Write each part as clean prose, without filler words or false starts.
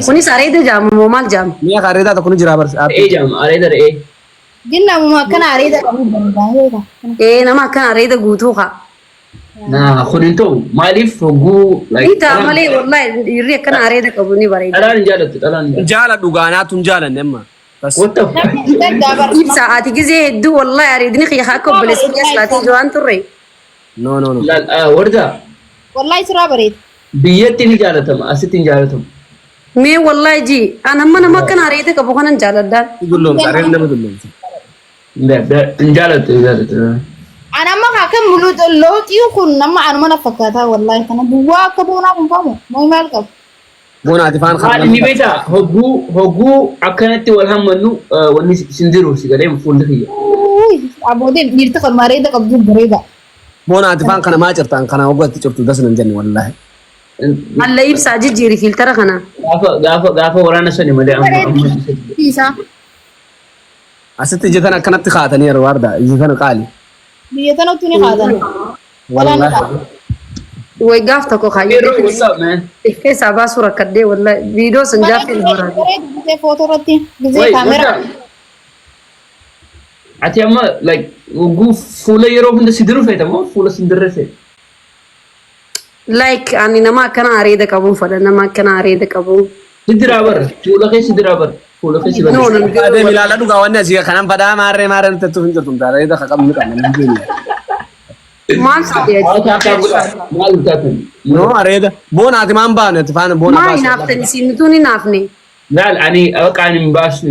كوني ساريدا جام مو مال جام ميا خاريدا تكون جرابر ايه جام اريدر ايه جنة ما كان عريضة قبل بنجاهيدا ايه نما كان اريدا غوتوها نا خنينتو مالف هو لايك انت عملي والله يري كان اريدا كبني بريد الان جالت الان جالا دوغانا تنجالا نما بس وات يب ساعات جزي دو والله اريدني خي خاكو بلس يسلاتي جوان تري نو نو نو لا ورده والله سرا بريد بيتني جالتهم اسيتين جالتهم مي والله جي انا ما كان اريدا كبوخنا جالدان يقول لهم كارين ده بيقول لهم لا جالت أنا ما حكم ملود اللوت يكون نما أنا ما نفكرتها والله أنا بوا كبونا كم ما يمالك بونا تفان هذا اللي بيتا هو أكنت والهم منو وني سنديرو سيجارين فول دخية أبودي نيرتك المريضة قبل بريدة بونا تفان كنا ما جرتان كنا وقت جرت دسنا الجنة والله الله يبسا جيري فلتر خنا غافا ورانا سني مدي بيسا أسيت جتنا كنا تخاتني يا رواردا جتنا قالي بيتنا وتني خادم والله ويقافتكو خايي what's up man كيف سابا صورة كدي والله فيديو سنجاف البراد زي فوتو رتي زي wait كاميرا ati amma like ugu fula yero hunda sidiru feta mo fula sindire fe لايك يعني نما كان اريدا كبون فدا نما كان اريدا كبون sidira bar fula ke sidira نو هذا ميلالا دوغاوانا زي كنا فدا ماري ماري تتو هنجر تم داري ده خكم نكمل ما صدق mal taten نو أريد بونا تمان بان تفان بونا ما باس ينافني سينتوني نافني لا يعني أوقع مباش I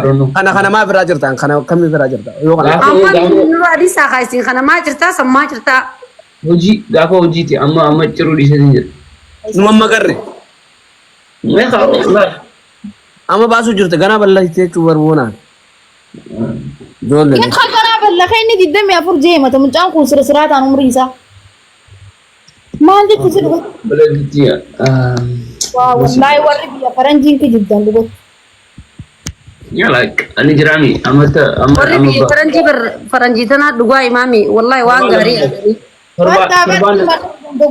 don't know أنا ما في راجرتان كنا كم في راجرتان يوم أنا أما نوادي ساخايسين خنا ما جرتا سما جرتا هوجي تي أما ترو دي سدير نمم مقرر ما خلاص لا أما باسو جرت جانا بالله تيجي بونا دول كيف خلنا بالله خيني دي الدم يا فرجي ما تمجان كون سرسرات عن عمريسا ما عندي كسر بلدي والله ورد يا فرنجين جدا لقول يا لايك أنا جرامي وربي فرنجي تنا دغوا إمامي والله وان غاري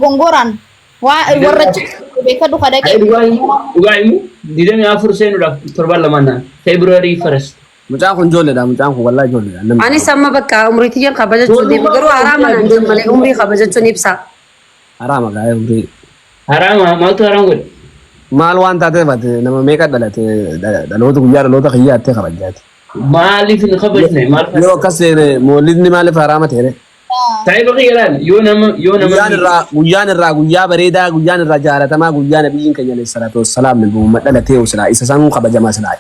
Gonggoran. Wah, warna beka du kada ke. Dugai didem ya fursen udah terbal mana February 1st مجان كون جولة ده مجان كون والله جولة ده أنا سما بكا عمري تيجي خبزة تودي بقرو حرام أنا عندي مالي عمري خبزة توني بسا حرام كاي عمري haram ما tu haram gud مال وان تاتي بات نما ميكا دلت دلوت كويا دلوت خيا تي خبجات مالي في الخبز نه مال يو كسر مولدني مال فرامة تيري طيب غيران guyaan irraa guyyaa bareedaa guyyaan irraa jaalatamaa guyyaan nabiyyiin keenya alayhi salaatu wassalaam nabiyummaa dhalatee usilaa isa sanuu kabajamaa silaa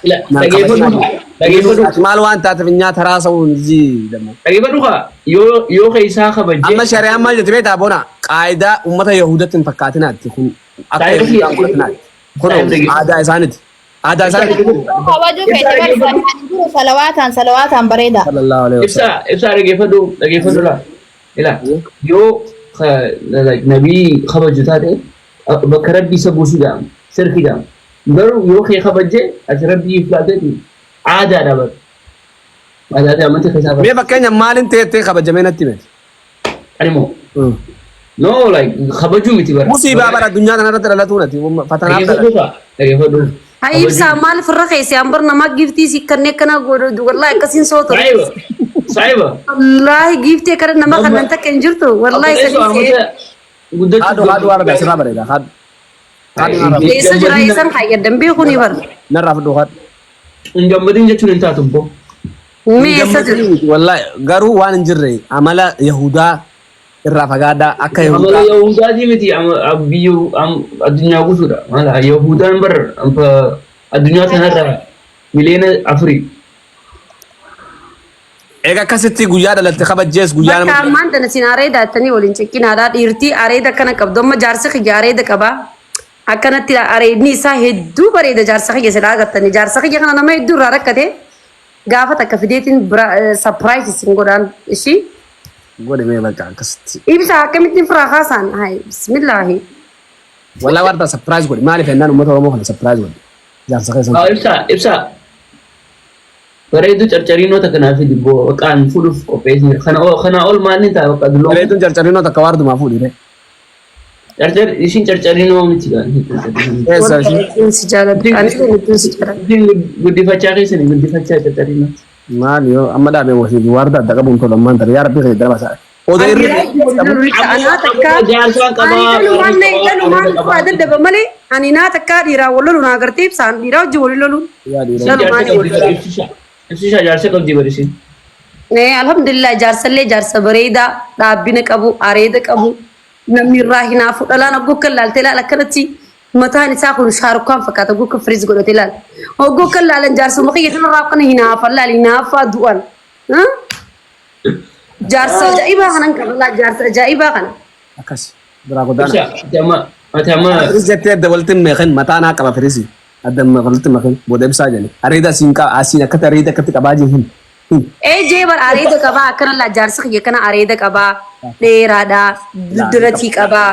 maal waan taateef nyaata raasa'uun damma dhageeffadhu yoo keessaa kabajee amma shari'aan maal jette beektaa boona qaayidaa uummata yahudaatti hin fakkaatinaatti kun akka yahudaan godhatinaatti kun aadaa isaaniiti aadaa isaaniiti Kabaju ke salawatan bereda. sallallahu alaihi wasallam ibsa dhageeffadhu la ila yoo like nabii kabaju taate bakka rabbii isa buusuudhaan sirkiidhaan garuu yoo kee kabajee ati rabbii filaateeti aadaadha bar aadaadha amantii keessaa mee fakkeenya maalin teettee kabajamee natti himete animoo no like kabajuu miti bara musiibaa bara addunyaa kanarratti dhalatuun ati fatanaa dhageeffadhu هاي بسا مال في الرخيص يا أمبرنا ما جفتي سكرني كنا قولوا والله كسين صوته صعيبة والله جفتي كرنا ما خلنا أنت كنجرتو والله سليسي هادو وارد أسرع بريدا هاد ليس جرايسان حاجة دمبي خوني بر نرافع دوهات Njambatin jechuun hin taatu boo. مي سجل والله قالوا وان جري عمل يهودا الرافقادا أكا Amala يهودا Yahudaati miti biyyu addunyaa guutuudha. Mala Yahudaan bar addunyaa kanarra miliyoona 4. إيجا كاسيتي جويادا لتخبط جيس جويادا بكا ما عندنا سين أريدا تاني ولين شكين هذا إرتي أريدا كنا كبدو ما جارسخ أريدا كبا أكنا تلا أريدني سا هدو بريدا جارسخ يسلا قتني جارسخ يخنا نما يدو رارك كده قافة تكفيدين سبرايز سينغوران إشي قولي مي بلقى كاسيتي إبسا كمتني فراخاسان هاي بسم الله والله وردا سبرايز قولي مالي فنان ومتى ومخل سبرايز قولي جار سخيصا Ibsa. Bareedu carcariinoo takka naaf dibboo qaan fuudhuuf qopheessine kana ol maal ni ta'a bakka dulloo. Bareeduun jarjarinoota akka waardu maa fuudhire Carcar isin carcarii nama miti kan. Eessa ishee? Wallahi si jaalladha. Ani hedduun si jaalladha. Isin guddifachaa keessanii guddifachaa carcarii miti. Maali yoo amma dhaabee wasiiti waarda adda qabuun tola ammaan tara yaa rabbi kan darbaa isaa. Oda irra ani naa takkaa dhiiraa wal lolu naa agartee ibsaan dhiiraa wajjin wal lolu. Ibsishaa jaarsa qabdi barisiin. Alhamdulillah jaarsallee jaarsa bareedaa dhaabbina qabu areeda qabu namni irraa hinaafu dhalaan oggoo kan laalte ilaala akkanatti mataan isaa kun shaarukaan fakkaata oggoo kan firiis godhate ilaala oggoo kan laalan jaarsuma kiyya kanarraa akkana hinaafan laal hinaafaa du'an. Jaarsa ajaa'ibaa kanan qabala jaarsa ajaa'ibaa kana. akkas biraa godaana. Atama Firis jettee adda walitti meeqan mataa naa qaba firisi adda walitti meeqan booda ibsaa jedhe areeda asiin qaba asiin akkatti areeda akkatti qabaa jihin. Jeebar areeda qabaa akkana laa jaarsa kiyya kana areeda qabaa dheeraadhaa duduratii qabaa.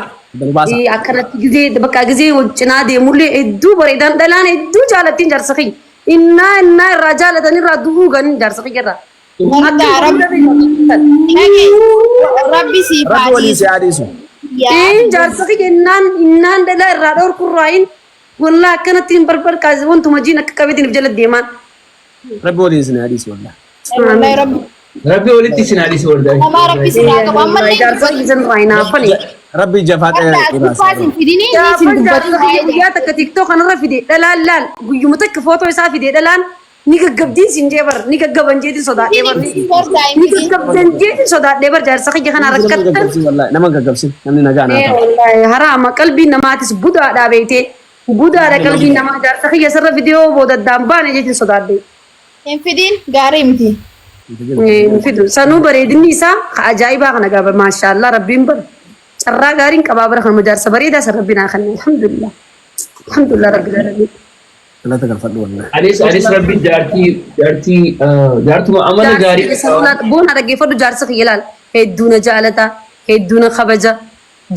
Akkanatti gizee bakka gizee cinaa deemullee hedduu bareedaan dhalaan hedduu jaalattiin jaarsa kiyya. Innaa irraa jaalatan irraa du'uu ganin jaarsa kiyya irraa. Rabbi si Rabbi waliin si adiisu. Jaarsa kiyya innaan dhalaa irraa dhorkurraayin wallaa akkanatti hin barbaadkaase wantuma jiin akka qabeetiin jala deemaan. Rabbi waliin si adiisu wallah. Rabbi walitti isin adiisu wardaa. Nama Rabbi si haa qabu ammallee Jaarsa kiyya san irraa hinaafani. Rabbi jafaa Dubbasin fidini isin dubbatin Guyyaa takka tiktoo kanarra fide dhalaan laal guyyuma takka footoo isaa fide dhalaan ni gaggabdiin sin jeebar ni gaggaban jeetin sodaadhee bar ni gaggabdan jeetin sodaadhee bar jaarsa kiyya kana rakkattan. nama gaggabsin namni nagaa naa ta'a. Wallahi haraama qalbiin namaatis budaadhaa beeytee budaadha qalbiin namaa jaarsa kiyya sirra fidiyoo boodaddaan baane jeetin sodaadhee. hin fidin gaarii miti. Fidu sanuu bareedinni isaa ajaa'ibaa kana gaba maashaallah rabbiin bar carraa gaariin qabaa bara kana jaarsa bareedaa san rabbinaa kanne alhamdulillah alhamdulillah rabbil alamin. Galata galfadhu wallah. Anis rabbi jaartuma amala gaarii. Boona dhaggeeffadhu jaarsa kiyya ilaal hedduu na jaalata hedduu na kabaja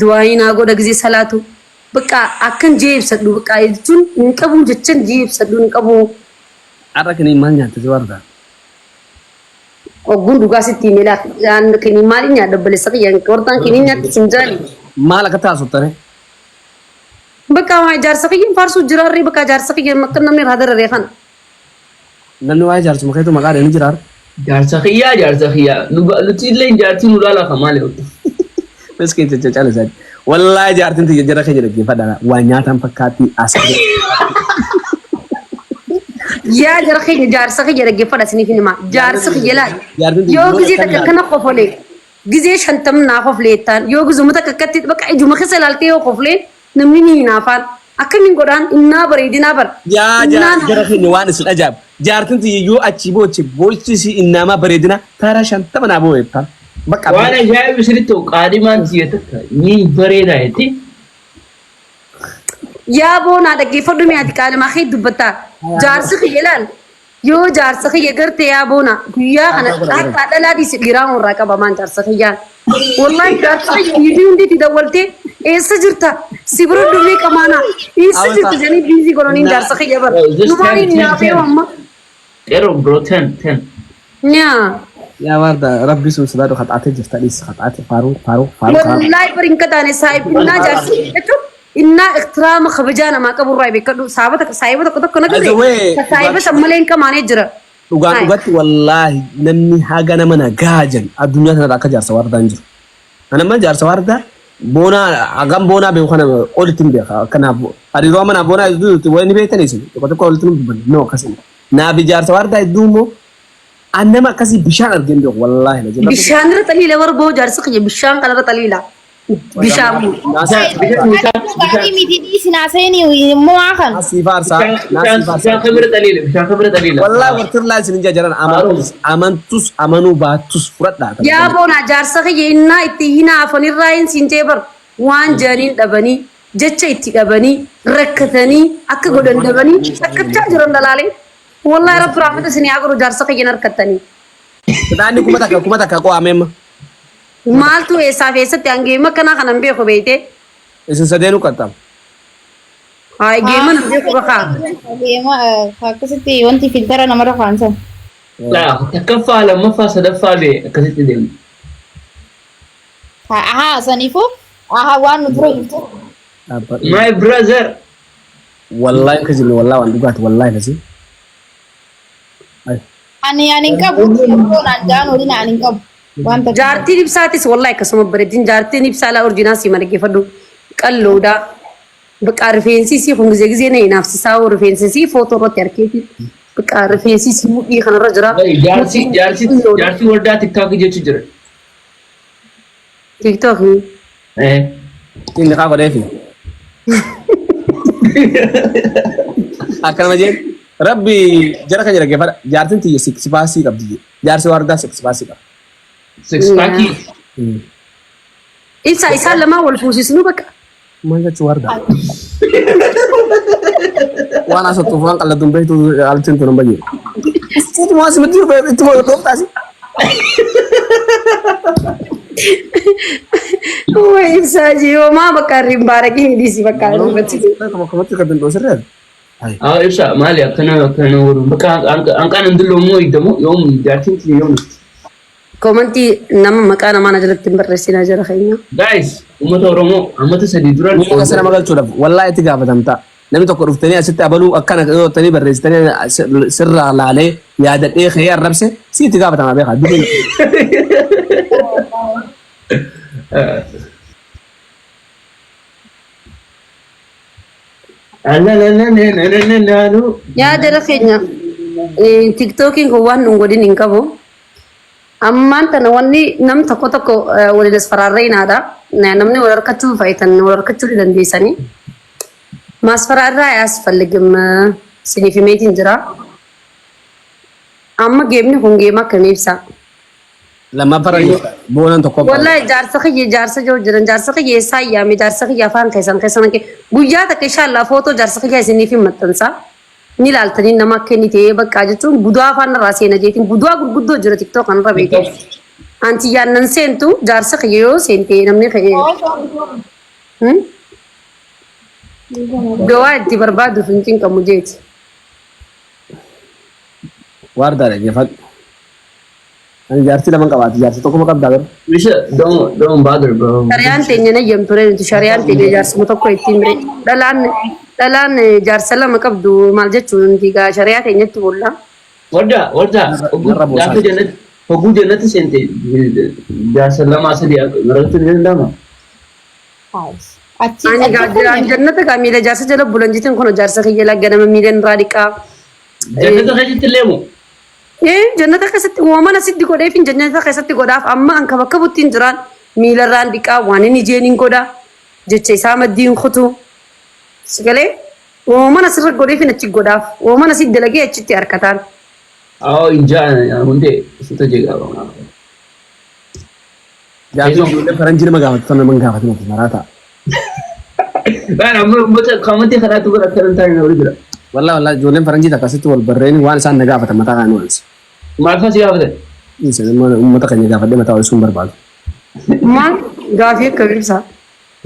du'aayi naa godha gizee salaatu bakka akkan jee ibsadhu bakka jechuun hin qabu jechan jee ibsadhu hin qabu. Har'a kanii maal nyaatte si warda? Ogguun dhugaa sitti himee kanii maaliin nyaadha obboleessa kiyya wartaan kanii nyaatti sin jaali. Maal akka taasisuttane? Bakka jaarsa kiyya faarsuu jiraarree bakka jaarsa kiyya akka namni irraa dararee kana. Namni waa'ee jaarsuma keetu maqaa dheeni jiraar. Jaarsa kiyyaa. Nuti illee jaartii nu laala kan maali hojjetu. Miskiin jecha caalisaa. Wallaahi jaartiin tiyya jara keenya dhaggeeffadha. Waa nyaatan fakkaatti asii. Yaa jara keenya jaarsa kiyya dhaggeeffadha isiniif hima. Jaarsa kiyya laal. Yoo gizee takka kana qofolee gizee shantam naa qofleettaan yoo gizuma takka akkatti bakka ijuma keessa ilaaltee yoo qofleen namni ni hinaafaan akkamiin godhaan innaa bareedinaa bar. Yaa jara keenya waan isin ajaa'ibu. Jaartiin tiyya yoo achi boochisi innaamaa bareedina taara shantama naa boo'eettaan. Bakka Waan ajaa'ibu isinitti qaadimaan tiyya takka ni bareedaa jetti. Yaa boonaa dhaggeeffadhu mi'aati qaalimaa kee dubbattaa. Jaarsi kiyya laal. Yoo jaarsa kiyya gartee yaa boona guyyaa kana akka dhalaa dhiisi dhiiraa irraa qabamaan jaarsa kiyyaan. Wallahi jaarsa kiyya hiirii hundiitti dawwaltee eessa jirta? Si bira dhufee qamaanaa. Eessa jirta jedhanii biizii godhaniin jaarsa kiyya bara. Numaaniin nyaafee amma. Yeroo bro 10. Nyaa. yaa warda rabbi sun sidaadhu haxaatee jirta dhiisi haxaate faaruu. Wallahi bari hin kataane saayib innaa jaarsa jechuun innaa iktiraama kabajaa namaa qaburraa beekadhu saayibota tokko na gare saayiba sammalee hin qamaanee jira. Dhugaan dhugatti wallaahi namni haga nama nagaa jedhu addunyaa kanarra akka jaarsa wardaan jiru. Anamma jaarsa wardaa boonaa hagam boonaa beeku kana olitti hin beeka kanaaf hariiroo mana boonaa iddoo wayni beektan isin tokko olitti hin dubbanne noo akkasii. Naaf jaarsa wardaa iddoo immoo annama akkasii bishaan argeen beeku wallaahi na jedhu. Bishaan irra xaliila warboo jaarsa kiyya bishaan kanarra xaliila. Bishaan Gaarii miti dhiisin haasa'ini immoo akan. Naasii faarsaa. Bishaan kabira daliila. Wallaahi wartirlaa isin jajaran amantus amanuu baattus fudhadhaa. yaa boonaa jaarsa kiyya innaa itti hinaafanirraa hin siin jeebar waan jaaniin dhabanii jecha itti dhabanii rakkatanii akka godhan dhabanii rakkachaa jiran dalaalee. Wallahi rabbi rahmata isin yaa godhu jaarsa kiyyan harkattanii. Kitaanni kuma takka qo'ameemma. Maaltu eessaaf eessatti hangeema kanaa kanan beeku beeyte. Isin sadeenuu qaxxaam. Haa geema nan beeku bakaa. Deema akkasitti wanti filtara namarra kaansan. Takkaffaa lammaffaa sadaffaa bee akkasitti deemu. Ahaa saniifuu ahaa waan nu dura jirtu My brother. Wallahi kajin wallahi wan dugat wallahi kaji. Ay. Ani qabu yeroo naan jaan waliin ani qabu wanta jaartiin ibsaatis wallahi akkasuma bareedin jaartiin ibsaa laa ordinaa si margeeffadhu qalloodha baqaa rifeensi si kun gizee na inaafsisaa rifeensi footoo irratti arkeeti baqaa rifeensi si mudhii kanarra jira Jaarsi waldaa TikTok jechu jira. TikTok Inni kaa godheefi. Akkana jeen rabbi jara kan dhaggeeffadha jaartiin tiyya siksipaasii qabdi jaarsi waardaa siksipaasii qaba. Six pack. ibsaa isaan lamaa wal fuusisnu baqa Maal jechuun waardaa? Waan asattuuf waan qalladduun beektu altiin tun hin bayyee. Ittuma asumatti ittuma dhooftaasi. Wah ibsaa jioomaa bakka irriin baaragee hidhiisi bakka Kamatti kan danda'u Ah, ibsa maali akkana wadu. Bakka hanqaan hundillee immoo hiddamu yoom jaartiin tiyya yoom. komantii nama maqaa namaa na jalatti hin barreessinaa jira keenya. Guys, uummata Oromoo ammata sadii dura. Akka sana magalchuudhaaf wallahi itti gaafatamta. Namni tokko dhuftanii asitti abaluu akkana dhoottanii barreessitanii sirraa laalee yaadadhee ka'ee arrabse si itti gaafatama beekaa. Yaadara keenya tiktookiin kun waan nun godhin hin qabu. Ammaan tana wanni nam tokko tokko waliin asfaraarreeynaadha. Namni wal harkachuu faayitan wal harkachuu dandeessanii. Maasfaraarraa yaasfalligim siniif himeetiin jira. Amma geemni kun geema akkamii ibsa? Lammaffara boonan tokko. Wallahi jaarsa joo jiran jaarsa kiyya eessaa ayyaame jaarsa kiyya afaan keessan guyyaa takka inshaallah footoo jaarsa kiyya isiniif hin maxxansa. Ni ilaaltanii nama akka inni ta'ee bakka jechuun guddaa afaan irraa seena jeetiin guddaa gurguddoo jira TikTok kanarra beekee. Anti yaannan seentu jaarsa kiyya yoo seentee namni ka'ee. Dawaa itti barbaadu fincin qabu jeeti. Waardaa dhaggeeffadhu. Ani jaartii lama qabaati jaartii tokko qabdaa garuu. Misha, don't bother, bro. Shari'aan teenya na yemture nuti shari'aan teenya jaarsuma tokko ittiin bire. Dhalaan jaarsa lama qabdu maal jechuun nuti gaa shari'aa teenyatti bolla. Warda, gaafa jannati, hogguu jannati seente jaarsa lama sadii maratti ni danda'ama. Ani gaa jannata gaa miila jaarsa jala bulan jitin kun jaarsa kiyya lagganama miilan irraa dhiqaa. Jannata keessatti illee moo? Jannata keessatti uumama siddi godheef jannata keessatti godhaaf amma an bakka buttiin jiraan miila irraan dhiqaa waan inni jeeniin godha jecha isaa maddiin kutu. Sagalee uumama sirra godheef achi godhaaf uumama siddi dalagee achitti harkataan. Injaa hundee suuta jeeqaa. Jaartii faranjii nama gaafatu nama gaafatu miti maraata. Amma uummata kaamantii kanaatu bara akka hin taane jira. Wallah ijoolleen faranjii akkasitti wal barreeni waan isaan na gaafatan mataa kaan waansi. Maal fa'a si gaafatan? Uummata keenya gaafadhee mataa wal sun barbaadu. Maal gaafii akka ibsaa?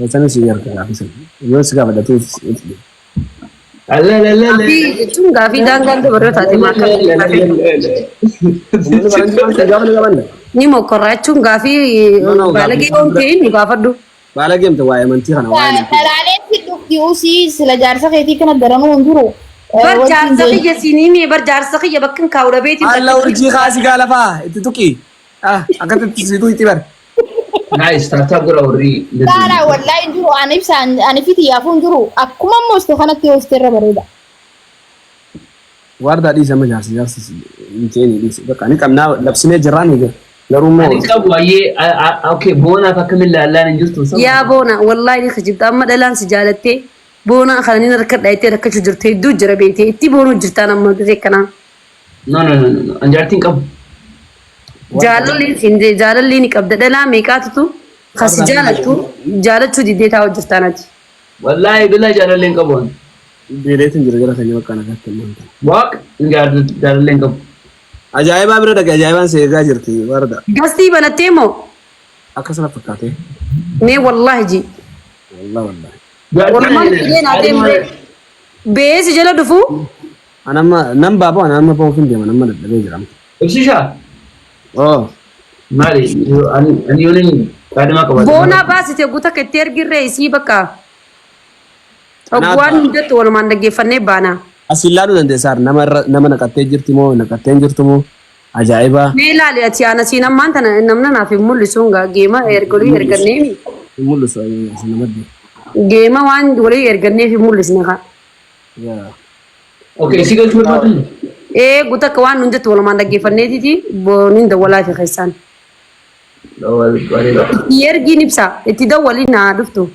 Isaan si yarka gaafatan. Yoo si gaafadhatu. Gaafii jechuun gaafii daangaan dabaroo taate maakka. Ni mokorraa jechuun gaafii baalagee oomtee ni gaafadhu. Baalagee miti waa'ee amantii kana waa'ee. Dhalaaleen si dhufti usii sila jaarsa keetii kana daranuu hin jiru. Bar jaarsa kiyya siinii bar jaarsa kiyya bakka kaawudha beetiin. Allah urjii kaasi gaalafaa itti tuqi. Akkatti siituu itti bar. Nice, taataaf gara warri. Taara wallahi hin jiru ani ibsaan ani fiti yaafuu hin jiru akkuma mooste kanatti hoostee irra bareeda. Waardaa dhiisa ma jaarsi hin ceeni dhiisa. Bakka ani qabnaa labsinee jirraan ni jira. Garuu Ani qabu baay'ee okay boonaaf akkamiin laallaan hin jirtu. Yaa boona wallahi ni kijibta amma dhalaan si jaalattee boona kana ni harkadha itti rakkachuu jirte hedduu jira beekte itti boonuu jirtaan amma gisee kanaa. No. Anjaartiin qabu. Jaalalli ni qabda dhalaa meeqaatutu kasi jaalattu jaalachuu diddee taa'u jirtaan ati. Wallahi bilaa jaalalleen qabu. beeleetiin jira jara keenya bakka nagaatti immoo. Waaq jaalalleen qabu. Ajaa'ibaa bira dhagaa ajaa'ibaan seegaa jirti warda. Gastii banattee moo? Akkasuma fakkaatee. Mee wallahi ji. Wallahi. Walumaa fiidee naa deemree. Beesi jala dhufu. Anamma nan baaboo anamma bahuuf hin deema namma dadhabee jira. Ibsishaa. Oh. Maali ani yooniin kaadhimaa qabaate. Boonaa baasite guuta kettee ergirree isii bakka. Waan hundatti walumaan dhaggeeffannee baana. Asillaanuu dandeessaar nama naqattee jirti moo naqattee hin jirtu moo ajaa'iba. Mee ilaali ati ana siin ammaan tana namna naaf hin mul'isuun gaa geema ergolii erganneemi. Hin mul'isu namadde. Geema waan walii erganneef hin mul'isne kaa. Okay, si galchuu barbaadu? Guutuu akka waan hundatti walumaan dhaggeeffanneetiti booniin dawwalaa fi keessaan. Itti ergiin ibsa itti dawwaliin naa dhuftu.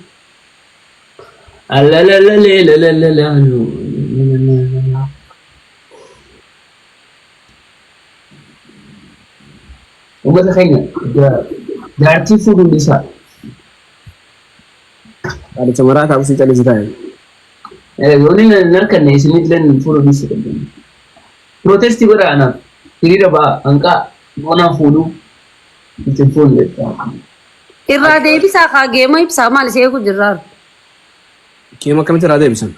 Ummata keenya jaartii fuudhuun isaa. Qaalicha maraa taa'uusii calisi taa'e. Yoonni narkanne isinillee fuudhuun isa dandeenye. Protestii godha anaaf hiriira ba'a hanqaa boonaa fuudhuu ittiin fuudhu. Irraa deebisaa kaa geema ibsaa maal isee ku jirraaru. Keema akkamitti irraa deebisan?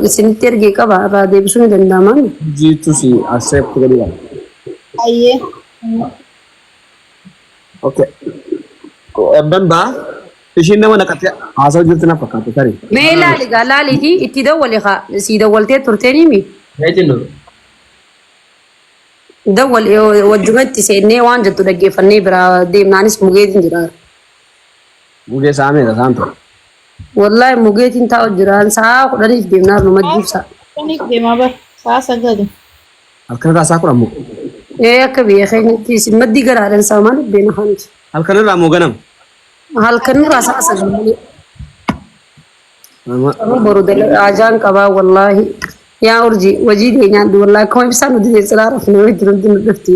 Isinitti ergee qaba irraa deebisuu ni danda'amaa? Jiitu si accept godhudha. Ayyee. Okay. Ebban baa ishiin nama naqattee haasa'u jirti na fakkaatu tarii. Mee ilaali gaa laaliiti itti dawwale kaa sii dawwaltee turteenii mi? Reetiin Dawwal wajjumatti seennee waan jettu dhaggeeffannee biraa deemnaanis mugeetiin jira. Mugee saameera saantu. Wallahi mugeetiin taa'u jiraan sa'a 10 deemnaa numa dibsa. Kaniif deemaa bar sa'a 9. Halkan irraa saa 10 moo? Akka biyya keenyatti maddii garaadhaan isaa maaliif beena hanti. Halkan irraa moo ganam? Halkan irraa sa'a 9. Boru ajaan qabaa wallahi. Yaa urji wajii deenyaan wallahi kuma ibsaan nuti siraara fi nama itti nuti dhufti.